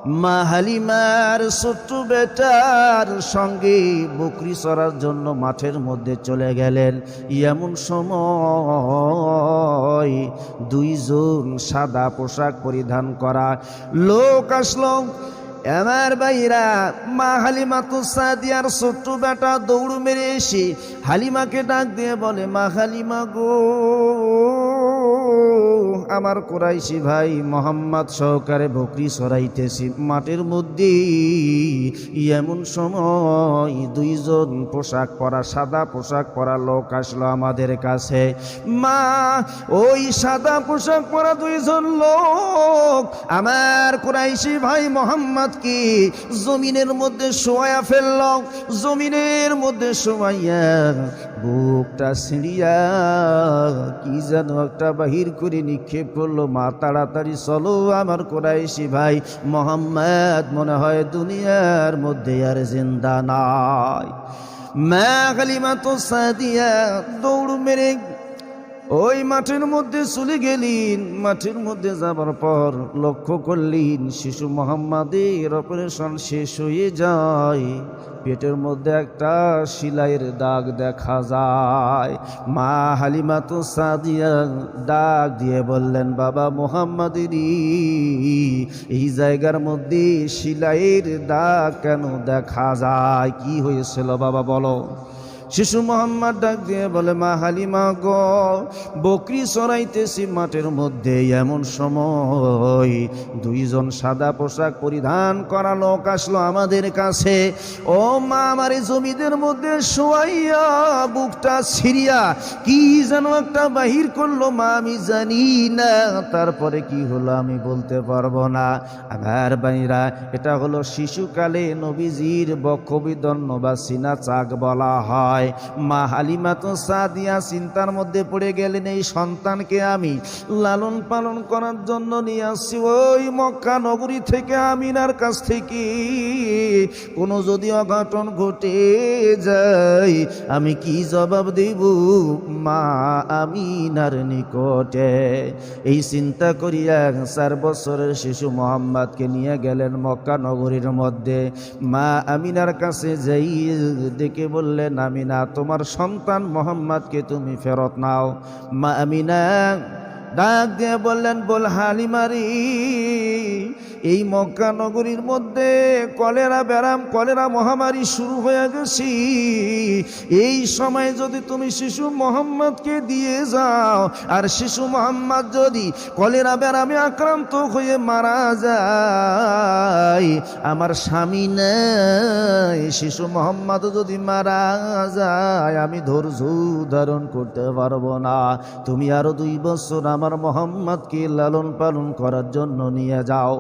মা হালিমার ছোট্ট বেটার সঙ্গে বকরি চড়ার জন্য মাঠের মধ্যে চলে গেলেন। এমন সময় দুইজন সাদা পোশাক পরিধান করা লোক আসলো। আমার ভাইরা, মা হালিমাতুস সাদিয়ার ছোট্ট বেটা দৌড় মেরে এসে হালিমাকে ডাক দিয়ে বলে, মা হালিমা গো, আমার কুরাইশি ভাই মোহাম্মদ সহকারে বকরি চড়াইতেছি মাঠের মধ্যে। এমন সময় দুইজন পোশাক পরা সাদা পোশাক পরা লোক আসলো আমাদের কাছে। মা, ওই সাদা পোশাক পরা দুইজন লোক আমার কুরাইশি ভাই মোহাম্মদকে জমিনের মধ্যে শোয়া ফেলল। জমিনের মধ্যে শোয়াইয়া বুকটা ছিঁড়িয়া কি যেন একটা বাহির করে নিক্ষেপ করলো। মা, তাড়াতাড়ি চলো, আমার কুরাইশি ভাই মোহাম্মদ মনে হয় দুনিয়ার মধ্যে আর জিন্দা নাই। মা হালিমাতুস সাদিয়া দৌড় মেরে ওই মাঠের মধ্যে চলে গেলেন। মাঠের মধ্যে যাবার পর লক্ষ্য করলেন শিশু মোহাম্মদের অপারেশন শেষ হয়ে যায়। পেটের মধ্যে একটা সেলাইয়ের দাগ দেখা যায়। মা হালিমাতুস সাদিয়া ডাক দিয়ে বললেন, বাবা মোহাম্মদেরই এই জায়গার মধ্যে সেলাইয়ের দাগ কেন দেখা যায়? কি হয়েছিল বাবা বলো? শিশু মোহাম্মদ ডাক দিয়ে বলে, মা হালিমা গো, বকরি চড়াইতেছি মাঠের মধ্যে, এমন সময় দুইজন সাদা পোশাক পরিধান করা লোক আসলো আমাদের কাছে। ও মা, আমার এই জমিদের মধ্যে শোয়াইয়া বুকটা ছিঁড়িয়া কি যেন একটা বাহির করলো। মা, আমি জানি না তারপরে কি হলো আমি বলতে পারবো না। আমার ভাইরা, এটা হলো শিশুকালে নবীজির বক্ষবিদন্ন বা সিনা চাক বলা হয়। মা হালিমাতুস সাদিয়া চিন্তার মধ্যে পড়ে গেলেন, এই সন্তানকে আমি লালন পালন করার জন্য নিয়ে আসছি ওই মক্কা নগরী থেকে, আমিনার কাছ থেকে। কোনো যদি অঘটন ঘটে যায় আমি কি জবাব দেব মা আমিনার নিকটে? এই চিন্তা করিয়া 4 বছরের শিশু মোহাম্মদকে নিয়ে গেলেন মক্কা নগরীর মধ্যে। মা আমিনার কাছে যাই ডেকে বললেন, আমিনা, তোমার সন্তান মোহাম্মদকে তুমি ফেরত নাও। মা আমিনা ডাক দিয়ে বললেন, বল হালিমারি, এই মক্কা নগরীর মধ্যে কলেরা মহামারী শুরু হয়ে গেছে। এই সময় যদি তুমি শিশু মোহাম্মদকে দিয়ে যাও আর শিশু মোহাম্মদ যদি কলেরা ব্যারামে আক্রান্ত হয়ে মারা যায়, আমার স্বামী নাই, শিশু মোহাম্মদ যদি মারা যায় আমি ধৈর্য ধারণ করতে পারবো না। তুমি আরো 2 বছর আমার মোহাম্মদকে লালন পালন করার জন্য নিয়ে যাও।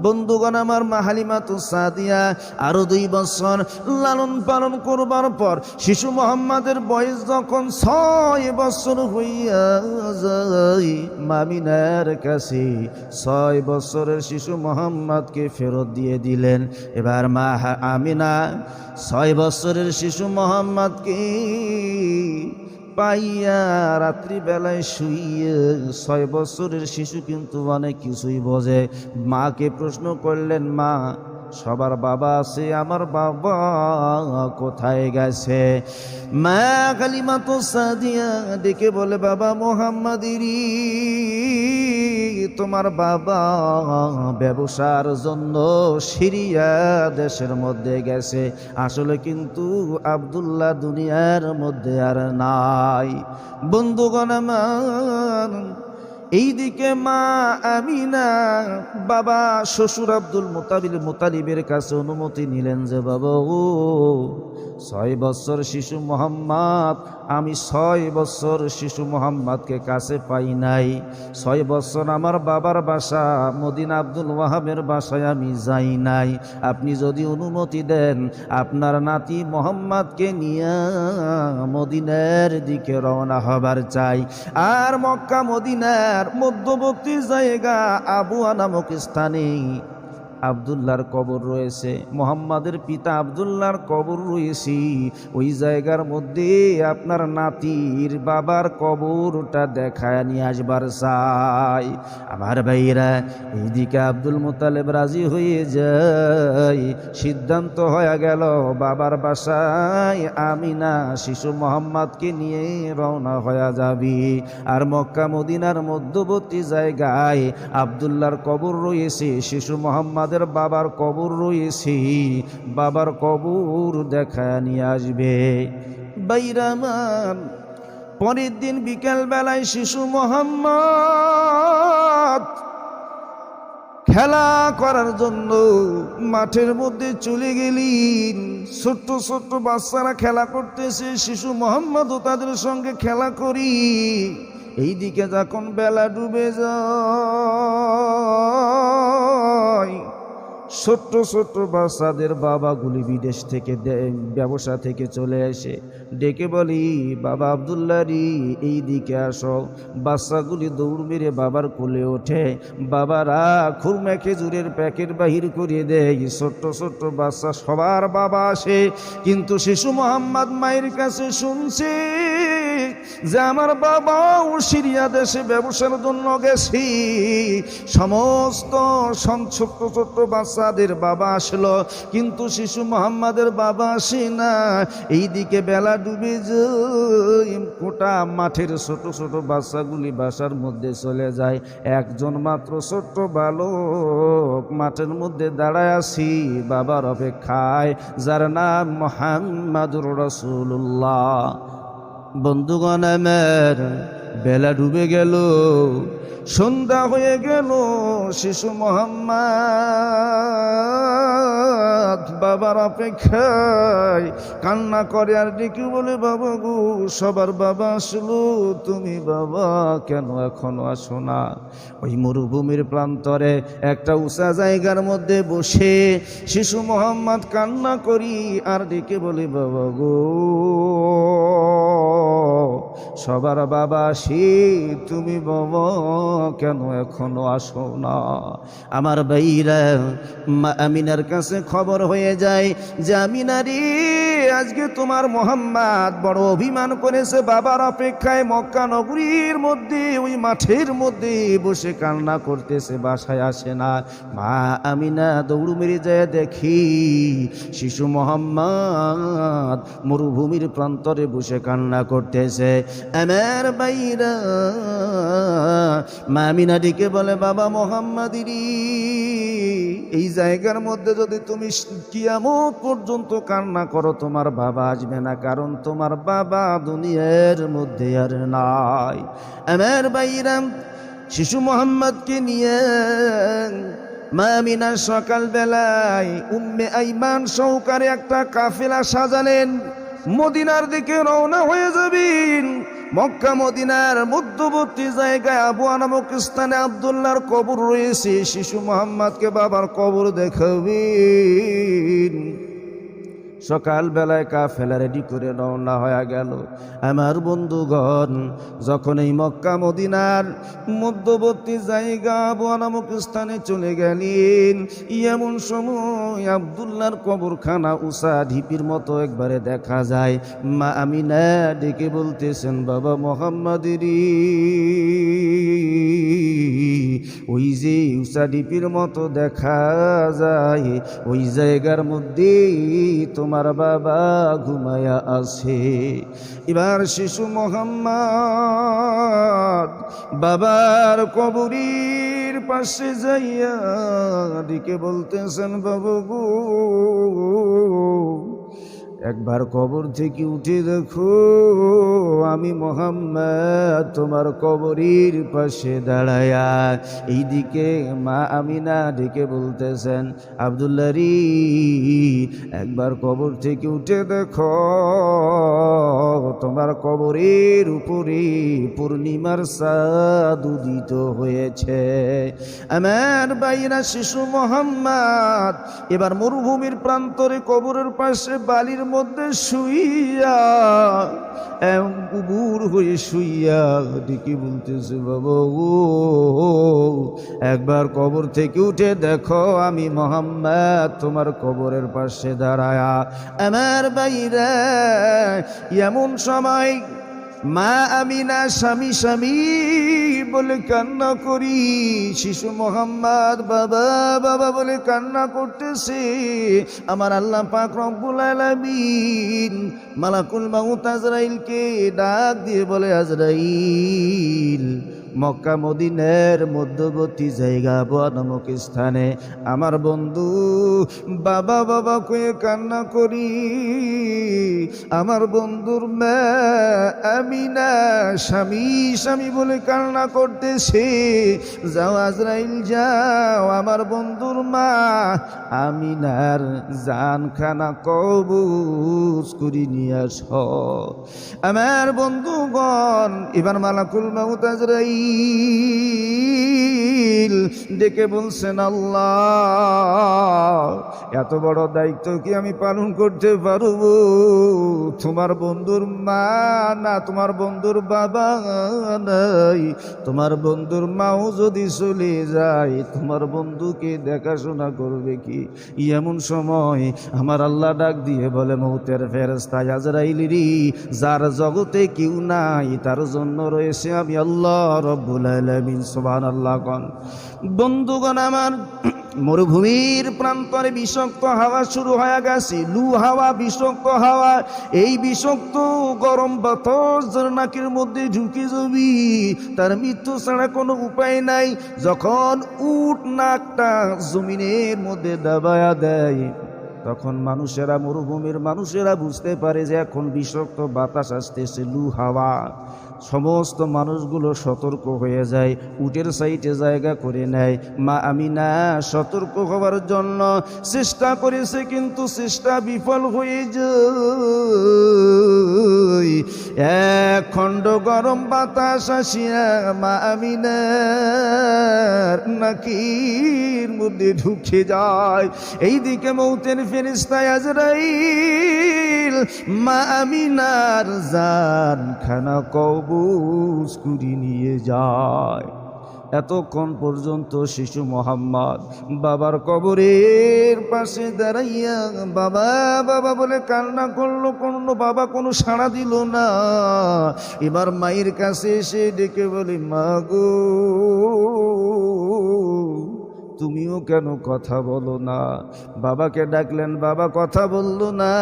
বন্ধুগণ, আমার মা হালিমাতুস সাদিয়া আরো 2 বছর লালন পালন করবার পর শিশু মোহাম্মদের বয়স যখন 6 বছর হইয়া যায়, মামিনার কাছে 6 বছরের শিশু মোহাম্মদকে ফেরত দিয়ে দিলেন। এবার মা আমিনা 6 বছরের শিশু মোহাম্মদকে পাইয়া রাত্রিবেলায় শুইয়ে, 6 বছরের শিশু কিন্তু অনেক কিছুই বোঝে। মাকে প্রশ্ন করলেন, মা, সবার বাবা আছে, আমার বাবা কোথায় গেছে? মা হালিমাতুস সাদিয়া ডেকে বলে, বাবা মোহাম্মদেরই তোমার বাবা ব্যবসার জন্য সিরিয়া দেশের মধ্যে গেছে। আসলে কিন্তু আব্দুল্লাহ দুনিয়ার মধ্যে আর নাই। বন্ধুগণ আমার, এইদিকে মা আমিনা বাবা শ্বশুর আব্দুল মুতালিবের কাছে অনুমতি নিলেন যে, বাবা ও 6 বছর শিশু মোহাম্মদ, আমি 6 বছর শিশু মোহাম্মদকে কাছে পাই নাই। 6 বছর আমার বাবার বাসা মদিনা আব্দুল ওয়াহাবের বাসায় আমি যাই নাই। আপনি যদি অনুমতি দেন, আপনার নাতি মোহাম্মদকে নিয়ে মদিনার দিকে রওনা হবার চাই। আর মক্কা মদিনার মধ্যবর্তী জায়গা আবুয়া নামক স্থানে আব্দুল্লাহর কবর রয়েছে, মুহাম্মাদের পিতা আব্দুল্লাহর কবর রয়েছে। ওই জায়গার মধ্যে আপনার নাতির বাবার কবরটা দেখায় নিয়ে আসবার চাই। আমার ভাইরা, এইদিকে আব্দুল মুত্তালিব রাজি হয়ে যায়। সিদ্ধান্ত হয়ে গেল বাবার বাসায় আমিনা শিশু মোহাম্মদকে নিয়ে রওনা হয়ে যাবি। আর মক্কা মদিনার মধ্যবর্তী জায়গায় আব্দুল্লাহর কবর রয়েছে, শিশু মোহাম্মদের বাবার কবর রয়েছে। বাবার কবর দেখা নিয়ে আসবে। বাইরামান পরের দিন বিকেল বেলায় শিশু মোহাম্মদ খেলা করার জন্য মাঠের মধ্যে চলে গেলেন। ছোট্ট ছোট্ট বাচ্চারা খেলা করতেছে, শিশু মোহাম্মদও তাদের সঙ্গে খেলা করি। এইদিকে যখন বেলা ডুবে যায়, ছোট্ট ছোট্ট বাচ্চাদের বাবাগুলি বিদেশ থেকে ব্যবসা থেকে চলে আসে, ডেকে বলি, বাবা আব্দুল্লাহ রি, এই দিকে আসো। বাচ্চাগুলি দৌড় মেরে বাবার কোলে ওঠে। বাবারা খুরমা খেজুরের প্যাকেট বাহির করে দেয়। ছোট্ট ছোট্ট বাচ্চা সবার বাবা আসে, কিন্তু শিশু মোহাম্মদ মায়ের কাছে শুনছে যে আমার বাবাও সিরিয়া দেশে ব্যবসার জন্য গেছি। সমস্ত ছোট্ট ছোট্ট বাচ্চাদের বাবা আসলো, কিন্তু শিশু মোহাম্মদের বাবা আসে না। এইদিকে বেলা ডুবে যায়, গোটা মাঠের ছোট ছোট বাচ্চাগুলি বাসার মধ্যে চলে যায়। একজন মাত্র ছোট্ট বালক মাঠের মধ্যে দাঁড়ায় আছি বাবার অপেক্ষায়, যার নাম মুহাম্মাদুর রাসূলুল্লাহ। বন্ধুগণ আমার, বেলা ডুবে গেল, সন্ধ্যা হয়ে গেল। শিশু মোহাম্মদ বাবার অপেক্ষায় কান্না করে আর ডেকে বলে, বাবা গো, সবার বাবা আসলো, তুমি বাবা কেন এখনো আসো না? ওই মরুভূমির প্রান্তরে একটা উঁচা জায়গার মধ্যে বসে শিশু মোহাম্মদ কান্না করি আর ডেকে বলে, বাবা গো, সবার বাবা আসি, তুমি বাবা কেন এখনো আসো না? আমার ভাইরা, মা আমিনার কাছে খবর হয়ে যায় যে, আমিনারি, আজকে তোমার মোহাম্মদ বড় অভিমান করেছে, বাবার অপেক্ষায় মক্কা নগরীর মধ্যে ওই মাঠের মধ্যে বসে কান্না করতেছে, বাসায় আসে না। মা আমিনা দৌড় মেরে যায়, দেখি শিশু মোহাম্মদ মরুভূমির প্রান্তরে বসে কান্না করতেছে। আমার ভাইরা, মা আমিনা ডেকে বলে, বাবা মোহাম্মদিরি, এই জায়গার মধ্যে যদি তুমি কিয়ামত পর্যন্ত কান্না করো, তোমার বাবা আসবে না, কারণ তোমার বাবা দুনিয়ার মধ্যে আর নাই। আমার ভাইরা, শিশু মোহাম্মদকে নিয়ে মা আমিনা সকাল বেলায় উম্মে আইমান সহকারে একটা কাফেলা সাজালেন, মদিনার দিকে রওনা হয়ে যাবেন। মক্কা মদিনার মধ্যবর্তী জায়গায় আবুয়া নামক স্থানে আব্দুল্লাহর কবর রয়েছে। শিশু মোহাম্মদকে বাবার কবর দেখাবেন। সকাল বেলায় কাফেলা রেডি করে রওনা হয়ে গেল। আমার বন্ধুগণ, যখন এই মক্কা মদিনার মধ্যবর্তী জায়গা আবুয়া নামক স্থানে চলে গেলেন, এমন সময় আব্দুল্লাহর কবরখানা উষা ঢিপির মতো একবারে দেখা যায়। মা আমিনা ডেকে বলতেছেন, বাবা মোহাম্মদেরই ওই যে উষা ঢিপির মতো দেখা যায়, ওই জায়গার মধ্যে তোমার বাবা ঘুমায়া আছে। এবার শিশু মোহাম্মদ বাবার কবরের পাশে যাইয়া দিকে বলতেছেন, বাবু গো, একবার কবর থেকে উঠে দেখো, আমি মোহাম্মদ তোমার কবরের পাশে দাঁড়ায়া। এইদিকে মা আমিনা ডেকে বলতেছেন, আব্দুল্লাহ রি, একবার কবর থেকে উঠে দেখো, তোমার কবরের উপরে পূর্ণিমার চাঁদ উদিত হয়েছে। আমার বাইরা, শিশু মোহাম্মদ এবার মরুভূমির প্রান্তরে কবরের পাশে বালির মধ্যে শুইয়া উবুর হয়ে শুইয়া ডেকে বলতেছে, বাবা ও একবার কবর থেকে উঠে দেখো আমি মুহাম্মদ তোমার কবরের পাশে দাঁড়ায়া। আমার বাইরে এমন সময় মা আমিনা স্বামী স্বামী বলে কান্না করি, শিশু মোহাম্মদ বাবা বাবা বলে কান্না করতেছে। আমার আল্লাহ পাক রব্বুল আলামিন মালাকুল মাউত আজরাইলকে ডাক দিয়ে বলে, আজরাইল মক্কা মদিনার মধ্যবর্তী জায়গা আবওয়া নামক স্থানে আমার বন্ধু বাবা বাবা কয়ে কান্না করি, আমার বন্ধুর মা আমিনা স্বামী স্বামী বলে কান্না করতেছে। যাও আজরাইল যাও, আমার বন্ধুর মা আমিনার জানখানা কবজ করে নিয়ে আস। আমার বন্ধুগণ, এবার মালাকুল মাউত আজরাইল ডেকে বলছেন, আল্লাহ এত বড় দায়িত্ব কি আমি পালন করতে পারবো? তোমার বন্ধুর মা না, তোমার বন্ধুর বাবা নাই, তোমার বন্ধুর মাও যদি চলে যায় তোমার বন্ধুকে দেখাশোনা করবে কি? এমন সময় আমার আল্লাহ ডাক দিয়ে বলে, মৌতের ফেরেশতা আজরাইলি, যার জগতে কেউ নাই তার জন্য রয়েছে আমি আল্লাহ রব্বুল আলামিন। সুবহানাল্লাহ। বন্ধুগণ আমার, মরুভূমির প্রান্তরে বিষাক্ত হাওয়া শুরু হয়ে গেছে, লু হাওয়া, বিষাক্ত হাওয়া। এই বিষাক্ত গরম বাতাস নাকের মধ্যে ঢুকে যাবি, তার মৃত্যু ছাড়া কোনো উপায় নাই। যখন উট নাকটা জমিনের মধ্যে দাবায়া দেয়, তখন মানুষেরা, মরুভূমির মানুষেরা বুঝতে পারে যে এখন বিষাক্ত বাতাস আসতেছে, লু হাওয়া। সমস্ত মানুষগুলো সতর্ক হয়ে যায়, উটের সাইডে জায়গা করে নেয়। মা আমিনা সতর্ক হওয়ার জন্য চেষ্টা করেছে, কিন্তু চেষ্টা বিফল হয়ে যায়। এক খণ্ড গরম বাতাস আসিয়া মা আমিনার নাকির মধ্যে ঢুকে যায়। এইদিকে মৌতের ফেরেশতা আজরাইল মা আমিনার জানখানা কবজ করে নিয়ে যায়। এতক্ষণ পর্যন্ত শিশু মোহাম্মদ বাবার কবরের পাশে দাঁড়াইয়া বাবা বাবা বলে কান্না করলো, কোনো বাবা কোনো সাড়া দিল না। এবার মায়ের কাছে এসে ডেকে বলে, মা গো তুমিও কেন কথা বলো না? বাবাকে ডাকলেন, বাবা কথা বলল না।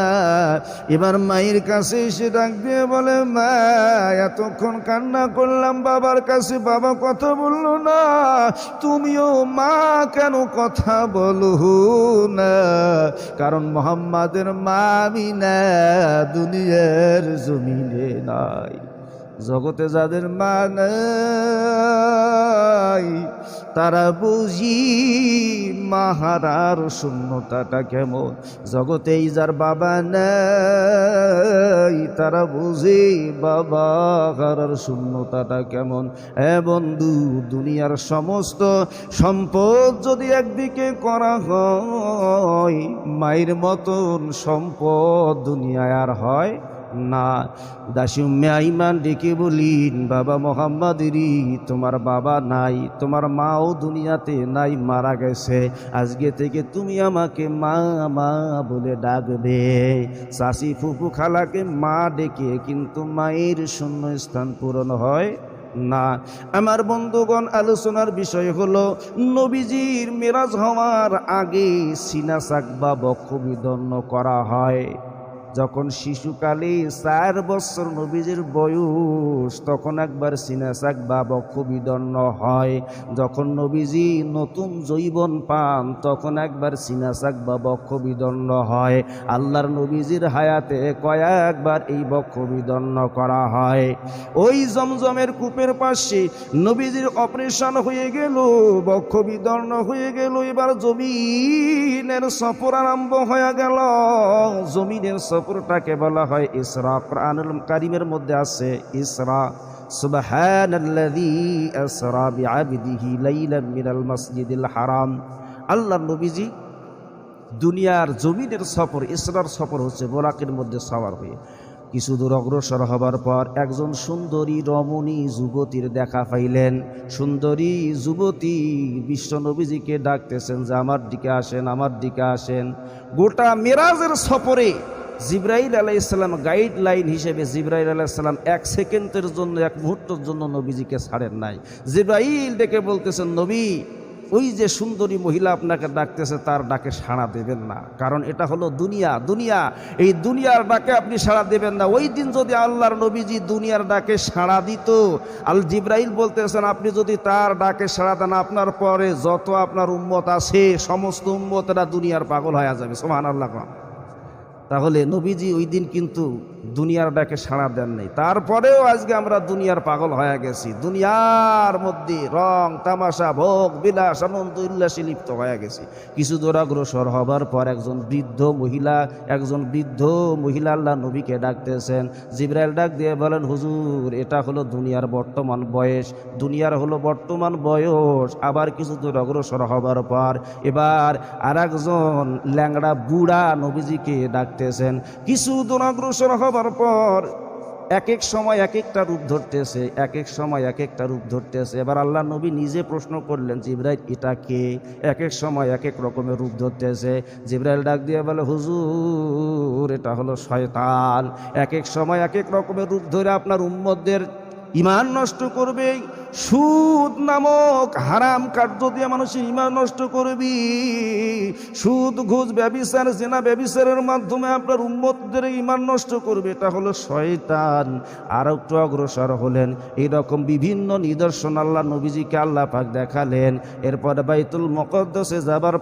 এবার মায়ের কাছে এসে ডাক দিয়ে বলে, মা এতক্ষণ কান্না করলাম বাবার কাছে, বাবা কথা বলল না, তুমিও মা কেন কথা বলো না? কারণ মুহাম্মাদের মা আমিনা দুনিয়ার জমিনে নাই। জগতে যাদের মা নাই তারা বুঝি মাহারার শূন্যতাটা কেমন। জগতেই যার বাবা নাই তারা বুঝি বাবা হারার শূন্যতাটা কেমন। বন্ধু, দুনিয়ার সমস্ত সম্পদ যদি একদিকে করা হয়, মায়ের মতন সম্পদ দুনিয়ায় আর হয় না। দাসী উম্মে আইমান ডেকে বলিন, বাবা মোহাম্মদেরই তোমার বাবা নাই, তোমার মাও দুনিয়াতে নাই, মারা গেছে। আজকে থেকে তুমি আমাকে মা মা বলে ডাকবে। চাচি ফুফু খালাকে মা ডেকে কিন্তু মায়ের শূন্য স্থান পূরণ হয় না। আমার বন্ধুগণ, আলোচনার বিষয় হলো নবীজির মেরাজ হওয়ার আগে সিনা সাকবা বক্ষ বিদন্ন করা হয়। যখন শিশুকালে 4 বছর নবীজির বয়স, তখন একবার সিনা সাকবা বক্ষ বিদন্ন হয়। যখন নবীজি নতুন যৌবন পান, তখন একবার সিনা সাকবা বক্ষ বিদন্ন হয়। আল্লাহর নবীজির হায়াতে কয়েকবার এই বক্ষ বিদন্ন করা হয়। ওই জমজমের কূপের পাশে নবীজির অপারেশন হয়ে গেল, বক্ষ বিদন্ন হয়ে গেল। এবার জমিনের সফর আরম্ভ হয়ে গেল। জমিনের সফরটাকে বলা হয় ইসরা। কুরআনুল কারীমের মধ্যে আছে ইসরা, সুবহানাল্লাযী আসরা বিআবদিহি লাইলাম মিনাল মাসজিদিল হারাম। আল্লাহর নবীজি দুনিয়ার জমিনের সফর, ইসরার সফর হচ্ছে বোরাকের মধ্যে সওয়ার হয়ে। কিছু দূর অগ্রসর হবার পর একজন সুন্দরী রমণী যুবতীর দেখা পাইলেন। সুন্দরী যুবতী বিশ্বনবীজিকে ডাকতেছেন যে আমার দিকে আসেন, আমার দিকে আসেন। গোটা মেরাজের সফরে জিবরাইল আলাইহিস সালাম গাইডলাইন হিসেবে জিবরাইল আলাইহিস সালাম এক সেকেন্ডের জন্য, এক মুহূর্তের জন্য নবীজিকে ছাড়েন নাই। জিবরাইল ডেকে বলতেছেন, নবী ওই যে সুন্দরী মহিলা আপনাকে ডাকতেছে তার ডাকে সাড়া দেবেন না, কারণ এটা হলো দুনিয়া। দুনিয়া, এই দুনিয়ার ডাকে আপনি সাড়া দেবেন না। ওই দিন যদি আল্লাহর নবীজি দুনিয়ার ডাকে সাড়া দিত, আল জিবরাইল বলতেছেন আপনি যদি তার ডাকে সাড়া দেন, আপনার পরে যত আপনার উম্মত আছে সমস্ত উম্মতেরা দুনিয়ার পাগল হয়ে যাবে। সুবহানাল্লাহ। তাহলে নবীজি ওই দিন কিন্তু দুনিয়ার ডাকে সাড়া দেন নাই, তারপরেও আজকে আমরা দুনিয়ার পাগল হয়ে গেছি। দুনিয়ার মধ্যে রং তামাশা, ভোগ বিলাস, আনন্দ উল্লাসে লিপ্ত হয়ে গেছি। কিছু দূর অগ্রসর হবার পর একজন বৃদ্ধ মহিলা আল্লাহ নবীকে ডাকতেছেন। জিবরাইল ডাক দিয়ে বলেন, হুজুর এটা হলো দুনিয়ার বর্তমান বয়স, দুনিয়ার হলো বর্তমান বয়স। আবার কিছু দূর অগ্রসর হবার পর এবার আর একজন ল্যাংড়া বুড়া নবীজিকে ডাকতেছেন। কিছু দূর অগ্রসর হবার পর এক এক সময় এক একটা রূপ ধরতেছে, এক এক সময় এক একটা রূপ ধরতেছে। এবার আল্লাহ নবী নিজে প্রশ্ন করলেন, জিবরাইল এটা কে? এক এক সময় এক এক রকমের রূপ ধরতেছে। জিবরাইল ডাক দিয়ে বলে, হুজুর এটা হলো শয়তান। এক এক সময় এক এক রকমের রূপ ধরে আপনার উম্মতদের ঈমান নষ্ট করবে। সুদ নামক হারাম কার্য দিয়ে মানুষের ঈমান নষ্ট করবি। সুদ, ঘুষ, ব্যভিচার, জিনা ব্যভিচারের মাধ্যমে আপনার উম্মতদের ঈমান নষ্ট করবে, এটা হলো শয়তান। আর একটু অগ্রসর হলেন, এইরকম বিভিন্ন নিদর্শন আল্লাহ নবীজিকে আল্লাহ পাক দেখালেন। এরপরে বাইতুল মুকদ্দাসে যাবার